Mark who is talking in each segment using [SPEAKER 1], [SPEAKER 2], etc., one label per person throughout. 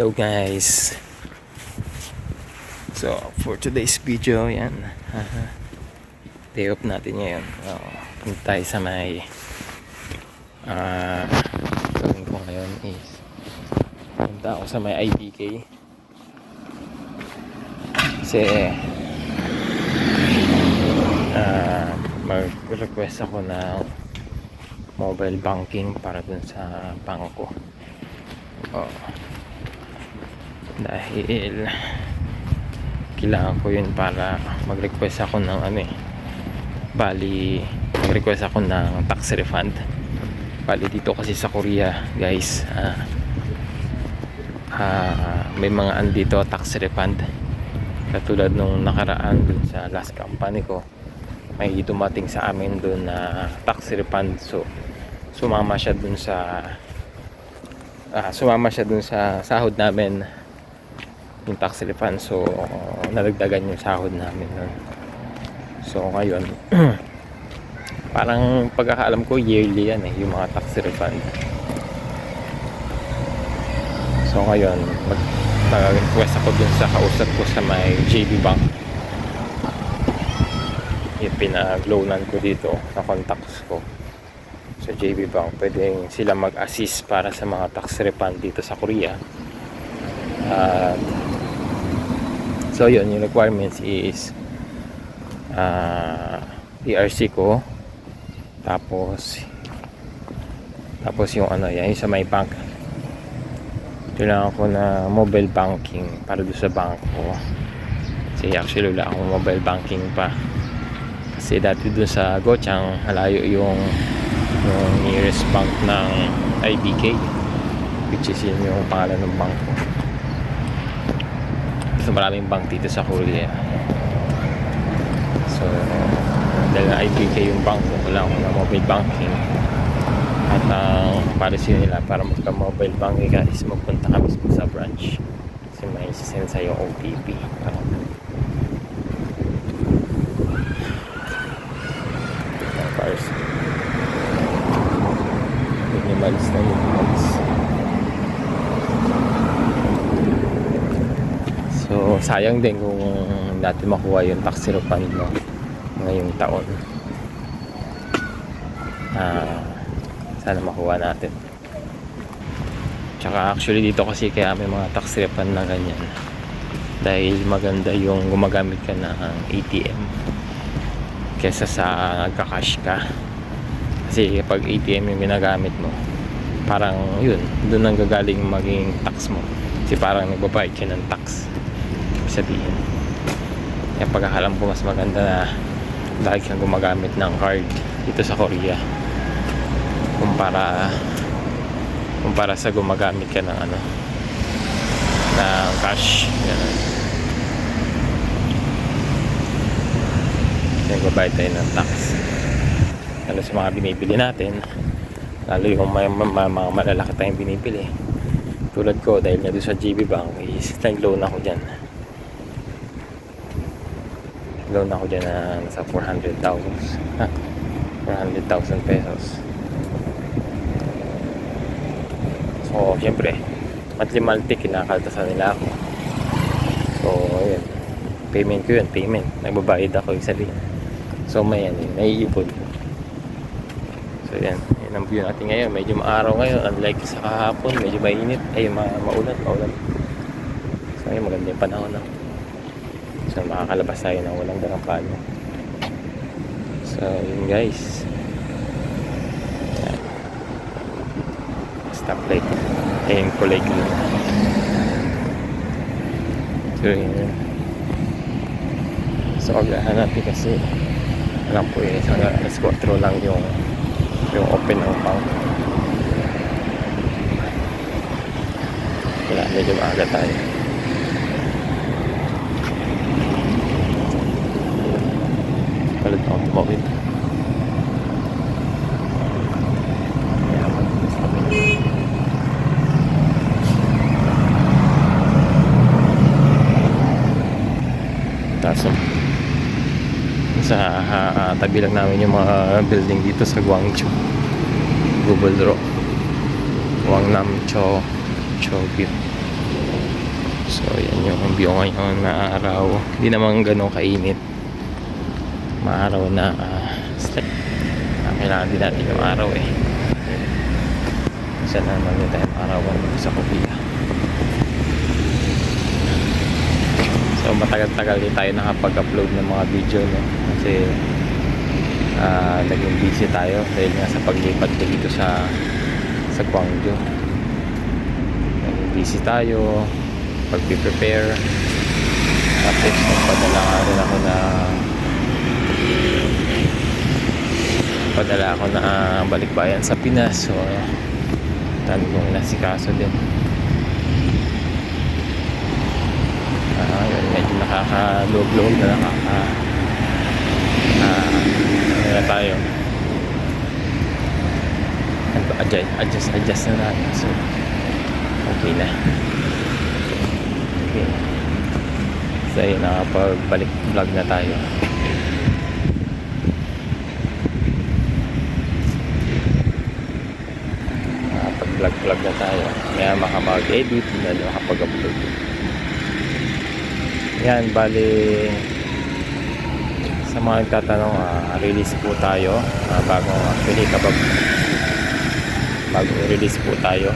[SPEAKER 1] Hello guys. So for today's video, yan, day off natin ngayon. Punta tayo sa may gawin ko ngayon is punta ako sa may IBK kasi mag-request ako na mobile banking para dun sa bangko. Dahil kailangan ko yun para mag-request ako ng mag-request ako ng tax refund. Bali dito kasi sa Korea guys, may mga andito tax refund. Katulad nung nakaraan dun sa last company ko, may dumating sa amin dun na tax refund. So sumama siya dun sa sahod namin, yung tax refund. So nadagdagan yung sahod namin nun. So ngayon parang pagkakaalam ko yearly yan yung mga tax refund. So ngayon mag-request ako dun sa kausap ko sa may JB Bank, yung pinag-loanan ko dito sa contacts ko sa JB Bank. Pwedeng sila mag-assist para sa mga tax refund dito sa Korea. So yun, yung requirements is DRC ko, tapos yung yung sa may bank, kailangan ko na mobile banking para doon sa bangko. Kasi actually wala akong mobile banking pa, kasi dati doon sa Gochang malayo yung nearest bank ng IBK, which is yun yung pangalan ng bangko. So maraming bank dito sa Korea. So dahil IBK yung bank, wala akong na mobile banking. At ang policy nila para magka-mobile banking guys, magpunta kami sa branch kasi may sisend sa yung OTP. Minimalis. So sayang din kung dati makuha yung tax refund mo ngayong taon. Sana makuha natin. Tsaka actually dito kasi kaya may mga tax refund na ganyan, dahil maganda yung gumagamit ka ng ATM kesa sa nagka-cash ka. Kasi kapag ATM yung ginagamit mo, parang yun, doon nang gagaling maging tax mo, kasi parang nagbabayad ka ng tax. Sabihin, kaya pagkakalam ko mas maganda na dahil kang gumagamit ng card dito sa Korea kumpara sa gumagamit ka ng ng cash. Ganun. Nagbabayad tayo ng tax lalo sa mga binibili natin, lalo yung mga malalaki tayong binibili tulad ko. Dahil nga doon sa JB Bank is nag-loan ako dyan. Loan ako dyan na nasa 400,000 pesos. So syempre monthly kinakaltasan nila ako. So yun, payment ko yun, nagbabayad ako yung sabihin. So may naiipon. So yan ang view natin ngayon. Medyo maaraw ngayon, unlike sa kahapon, medyo mainit, maulan. So ayun, maganda yung panahon na. So makakalabas tayo ng walang darampalo. So yun guys, stoplight, ayun kulay green. So yun, so agahan natin kasi alam po yun, alas 4 lang yung open ng bank. Kaya medyo maaga tayo. Palit akong tumawid. Taso sa tabi lang namin yung mga building dito sa Gwangju, Google Draw, Wangnam Cho View. So yan yung view ngayon na araw. Hindi naman ganun kainit. Maaraw na kailangan din natin yung araw eh. Isa na naman din tayo maarawan sa Korea. So matagal-tagal din tayo nakapag-upload ng mga video, no? Kasi naging busy tayo dahil nga sa paglipat ko dito sa Gwangju. Naging busy tayo pag-prepare, tapos nagpadala nga rin ako na balikbayan sa Pinas. So dami kong nasikaso din. Yun, medyo nakakalog-log na ano na tayo, adjust na natin. So okay na. So yun, nakapagbalik vlog na tayo. Nakapag-vlog na tayo. Kaya makapag-edit na makapag-upload. Yan, bali sa mga nagtatanong, release po tayo. Bagong actually bagong release po tayo.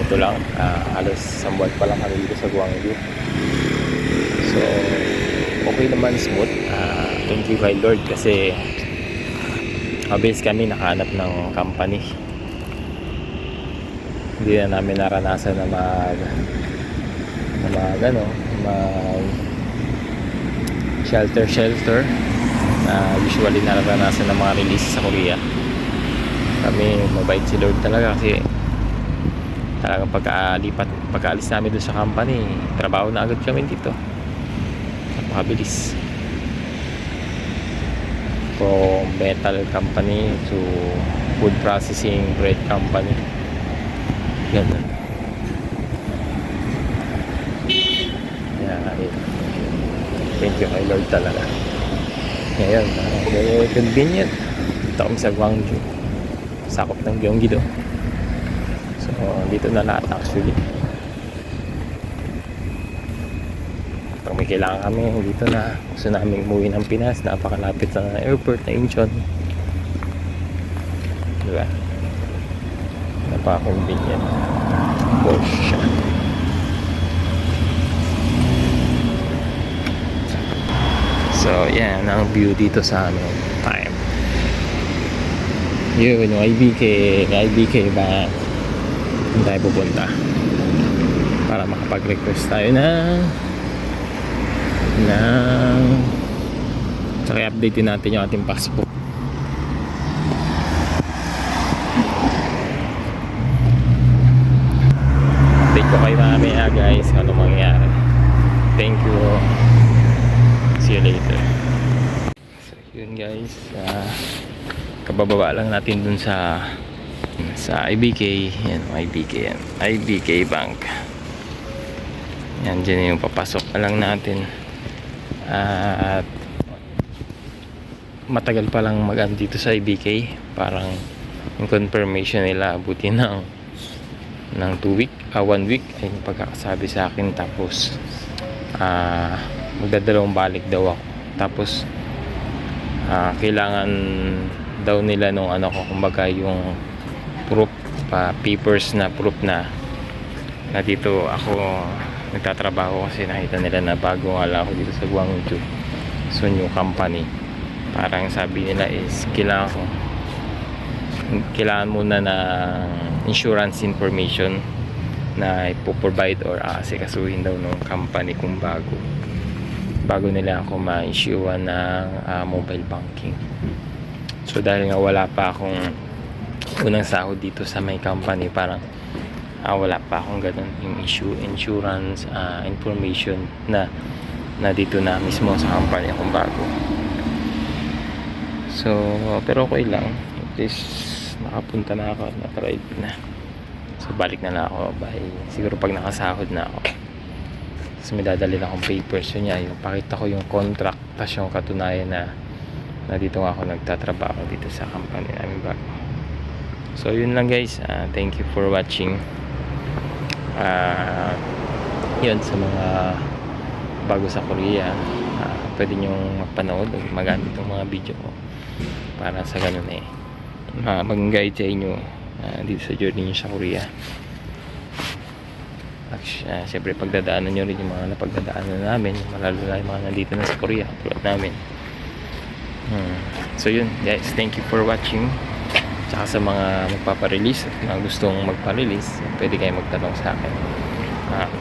[SPEAKER 1] Ito lang, halos isang buwan pa lang kami dito sa Gwangju. So okay naman, smooth. Thank you kay Lord kasi mabilis kami nakahanap ng company. Hindi na namin naranasan na mag shelter na usually naranasan ng mga release sa Korea. Kami, mabait si Lord talaga kasi talagang pagkaalis namin doon sa company, trabaho na agad kami dito. Napakabilis. From metal company to food processing bread company. Ganun. Thank you kay Lord talaga. Ngayon, very convenient. Ito kami sa Gwangju, sakop ng Gyeonggi-do. So dito na lahat actually. Pag may kailangan kami, dito na. Gusto namin umuwi ng Pinas, napakalapit na airport na Incheon, diba? Napaka-convenient. Porsche. So yan ang view dito sa amin. Time yun, yung IBK ba kung tayo pupunta para makapag-request tayo saka i-update din natin yung ating passport. Update ko kayo mamaya guys kung ano mangyayari. Thank you, see you later. So yun guys, kabababa lang natin dun sa IBK. Yan, IBK Bank. Yan, dyan yung papasok na lang natin. At matagal pa lang dito sa IBK. Parang yung confirmation nila abutin ng 1 week ay yung pagkakasabi sa akin. Tapos magdadalawang balik daw ako. Tapos kailangan daw nila nung kumbaga yung proof, papers na proof na dito ako nagtatrabaho, kasi nakita nila na bago nga ako dito sa Gwangju, so new company. Parang sabi nila is kailangan muna na insurance information na ipoprovide or asikasuhin daw ng company kung bago nila ako ma-issue ng mobile banking. So dahil nga wala pa akong unang sahod dito sa may company, parang wala pa akong ganun yung insurance information na dito na mismo sa company akong bago. So pero okay lang, at least nakapunta na ako, na-arrive na. So balik na ako siguro pag nakasahod na ako. So may dadalhin akong papers, yun yung pakita ko yung contract, tas yung katunayan na dito nga ako nagtatrabaho dito sa company namin bago. So yun lang guys, thank you for watching. yun sa mga bago sa Korea, pwede nyong mapanood o magamit ng mga video ko para sa ganun mag-guide sa inyo dito sa journey nyo sa Korea. Siyempre pagdadaanan nyo rin yung mga napagdadaanan namin, malalo na yung mga nandito na sa Korea tulad namin. So yun guys, thank you for watching. Tsaka sa mga magpaparelease at mga gustong magparelease, pwede kayo magtanong sa akin.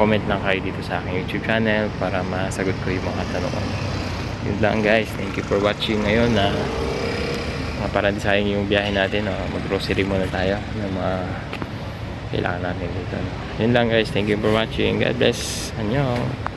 [SPEAKER 1] Comment lang kayo dito sa aking YouTube channel para masagot ko yung mga tanong. Yun lang guys, thank you for watching. Ngayon para di sayang yung biyahe natin, mag-grocery muna tayo ng mga kailangan natin dito. Yun lang guys, thank you for watching. God bless. Annyeong.